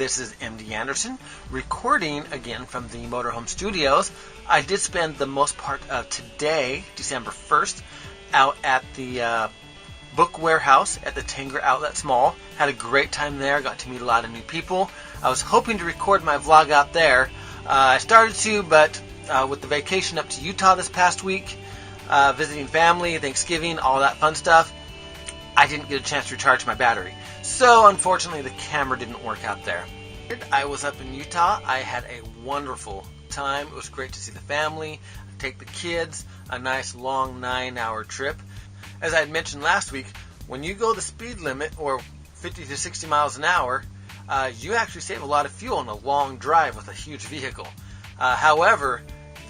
this is MD Anderson, recording again from the Motorhome Studios. I did spend the most part of today, December 1st, out at the book warehouse at the Tanger Outlets Mall. Had a great time there, got to meet a lot of new people. I was hoping to record my vlog out there. I started to, but with the vacation up to Utah this past week, visiting family, Thanksgiving, all that fun stuff, I didn't get a chance to recharge my battery. So unfortunately the camera didn't work out there. I was up in Utah. I had a wonderful time. It was great to see the family, take the kids, a nice long 9-hour trip. As I had mentioned last week, when you go the speed limit, or 50 to 60 miles an hour, you actually save a lot of fuel on a long drive with a huge vehicle. However,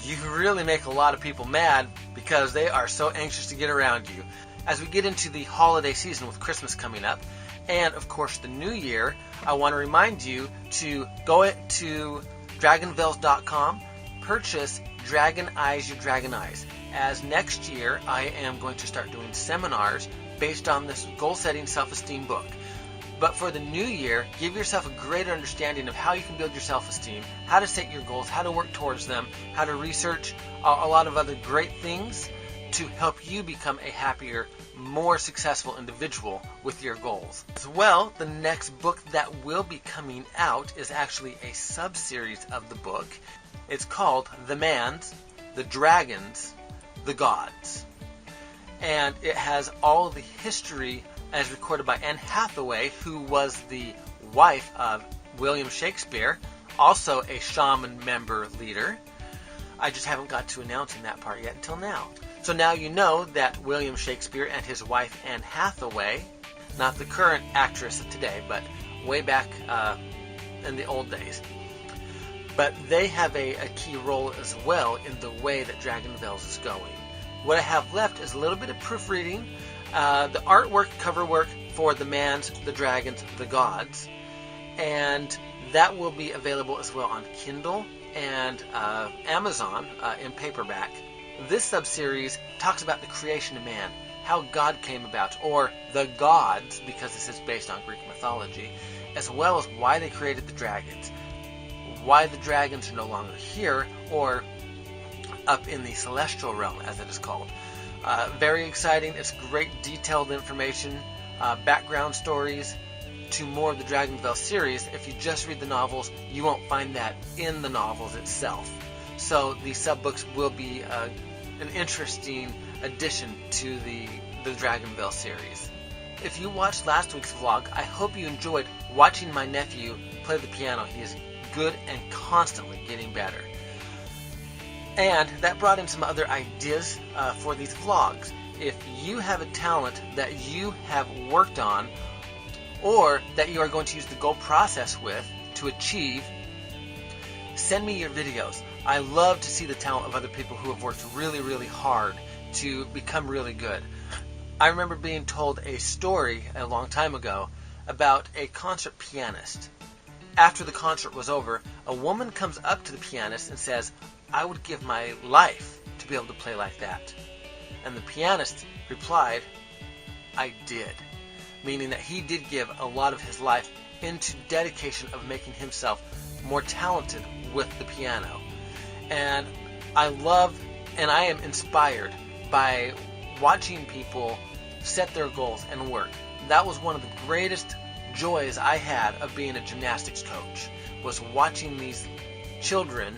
you really make a lot of people mad because they are so anxious to get around you. As we get into the holiday season with Christmas coming up, and of course the new year, I want to remind you to go to dragonvels.com, purchase Dragon Eyes Your Dragon Eyes, as next year I am going to start doing seminars based on this goal-setting self-esteem book. But for the new year, give yourself a greater understanding of how you can build your self-esteem, how to set your goals, how to work towards them, how to research a lot of other great things to help you become a happier, more successful individual with your goals. As well, the next book that will be coming out is actually a sub-series of the book. It's called The Mans, The Dragons, The Gods. And it has all the history as recorded by Anne Hathaway, who was the wife of William Shakespeare, also a shaman member leader. I just haven't got to announcing that part yet until now. So now you know that William Shakespeare and his wife Anne Hathaway, not the current actress of today, but way back in the old days, but they have a key role as well in the way that Dragonvels is going. What I have left is a little bit of proofreading, the artwork, cover work for The Mans, The Dragons, The Gods, and that will be available as well on Kindle and Amazon in paperback. This sub-series talks about the creation of man, how God came about, or the gods, because this is based on Greek mythology, as well as why they created the dragons, why the dragons are no longer here, or up in the celestial realm, as it is called. Very exciting. It's great detailed information, background stories to more of the Dragonvels series. If you just read the novels, you won't find that in the novels itself. So the sub-books will be an interesting addition to the Dragonvels series. If you watched last week's vlog, I hope you enjoyed watching my nephew play the piano. He is good and constantly getting better. And that brought in some other ideas for these vlogs. If you have a talent that you have worked on, or that you are going to use the goal process with to achieve, send me your videos. I love to see the talent of other people who have worked really, really hard to become really good. I remember being told a story a long time ago about a concert pianist. After the concert was over, a woman comes up to the pianist and says, "I would give my life to be able to play like that." And the pianist replied, "I did." Meaning that he did give a lot of his life into dedication of making himself more talented with the piano. And I love and I am inspired by watching people set their goals and work. That was one of the greatest joys I had of being a gymnastics coach, was watching these children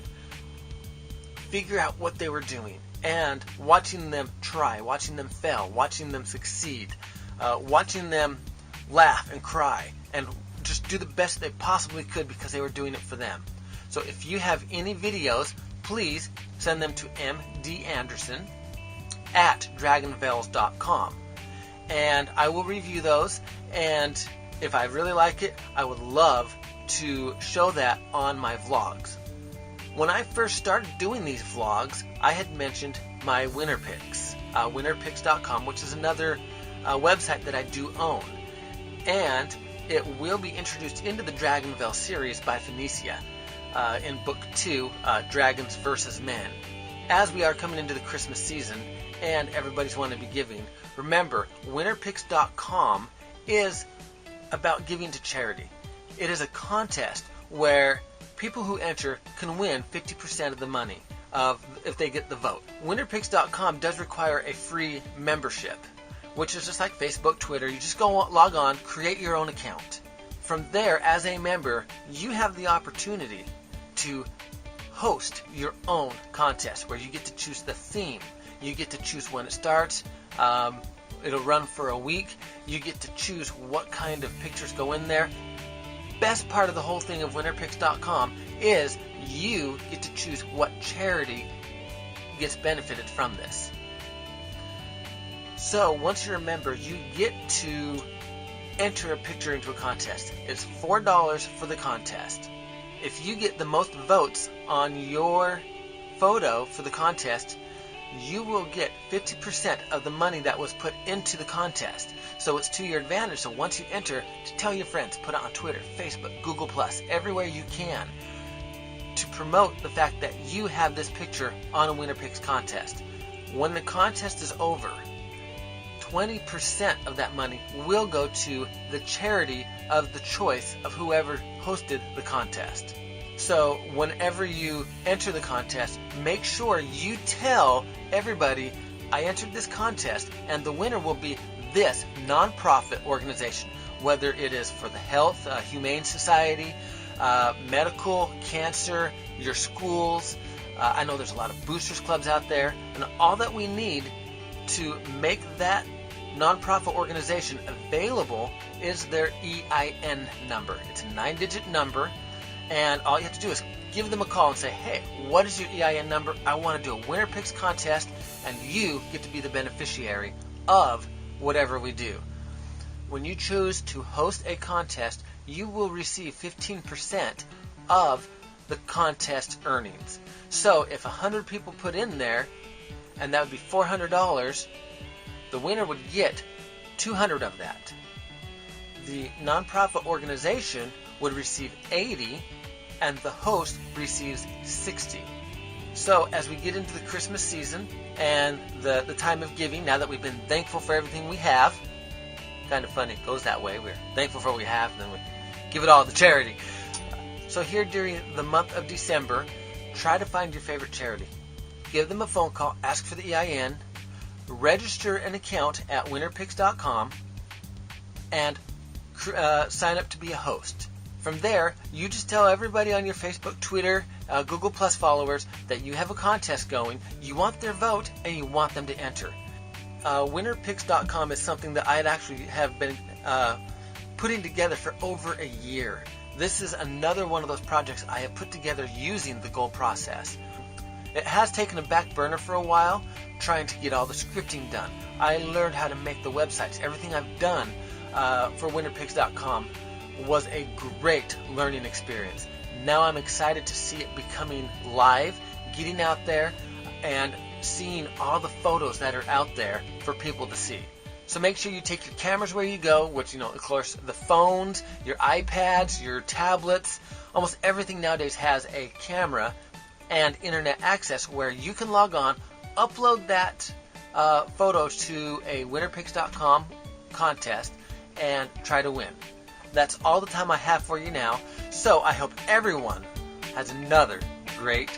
figure out what they were doing and watching them try, watching them fail, watching them succeed, watching them laugh and cry and just do the best they possibly could because they were doing it for them. So if you have any videos, please send them to mdanderson@dragonvels.com, and I will review those, and if I really like it, I would love to show that on my vlogs. When I first started doing these vlogs, I had mentioned my Winnerpics, winnerpics.com, which is another website that I do own, and it will be introduced into the Dragonvels series by Phoenicia in Book 2, Dragons vs. Men. As we are coming into the Christmas season and everybody's wanting to be giving, remember, winnerpics.com is about giving to charity. It is a contest where people who enter can win 50% of the money if they get the vote. Winnerpics.com does require a free membership, which is just like Facebook, Twitter. You just go log on, create your own account. From there, as a member, you have the opportunity to host your own contest where you get to choose the theme. You get to choose when it starts. It'll run for a week. You get to choose what kind of pictures go in there. Best part of the whole thing of Winnerpics.com is you get to choose what charity gets benefited from this. So once you're a member, you get to enter a picture into a contest. It's $4 for the contest. If you get the most votes on your photo for the contest, you will get 50% of the money that was put into the contest. So it's to your advantage. So once you enter, to tell your friends, put it on Twitter, Facebook, Google+, everywhere you can, to promote the fact that you have this picture on a Winnerpics contest. When the contest is over, 20% of that money will go to the charity of the choice of whoever hosted the contest. So whenever you enter the contest, make sure you tell everybody, I entered this contest and the winner will be this nonprofit organization, whether it is for the health, humane society, medical, cancer, your schools. I know there's a lot of boosters clubs out there, and all that we need to make that nonprofit organization available is their EIN number. It's a 9-digit number, and all you have to do is give them a call and say, hey, what is your EIN number? I want to do a Winnerpics contest, and you get to be the beneficiary of whatever we do. When you choose to host a contest, you will receive 15% of the contest earnings. So if 100 people put in there, and that would be $400, the winner would get 200 of that. The nonprofit organization would receive 80, and the host receives 60. So as we get into the Christmas season and the time of giving, now that we've been thankful for everything we have, kind of funny, it goes that way. We're thankful for what we have, and then we give it all to charity. So here during the month of December, try to find your favorite charity. Give them a phone call, ask for the EIN, register an account at winnerpics.com, and sign up to be a host. From there, you just tell everybody on your Facebook, Twitter, Google Plus followers that you have a contest going, you want their vote, and you want them to enter. Winnerpics.com is something that I actually have been putting together for over a year. This is another one of those projects I have put together using the goal process. It has taken a back burner for a while, trying to get all the scripting done. I learned how to make the websites. Everything I've done for Winnerpics.com was a great learning experience. Now I'm excited to see it becoming live, getting out there, and seeing all the photos that are out there for people to see. So make sure you take your cameras where you go, which, of course, the phones, your iPads, your tablets, almost everything nowadays has a camera and internet access where you can log on, upload that photo to a Winnerpics.com contest, and try to win. That's all the time I have for you now, so I hope everyone has another great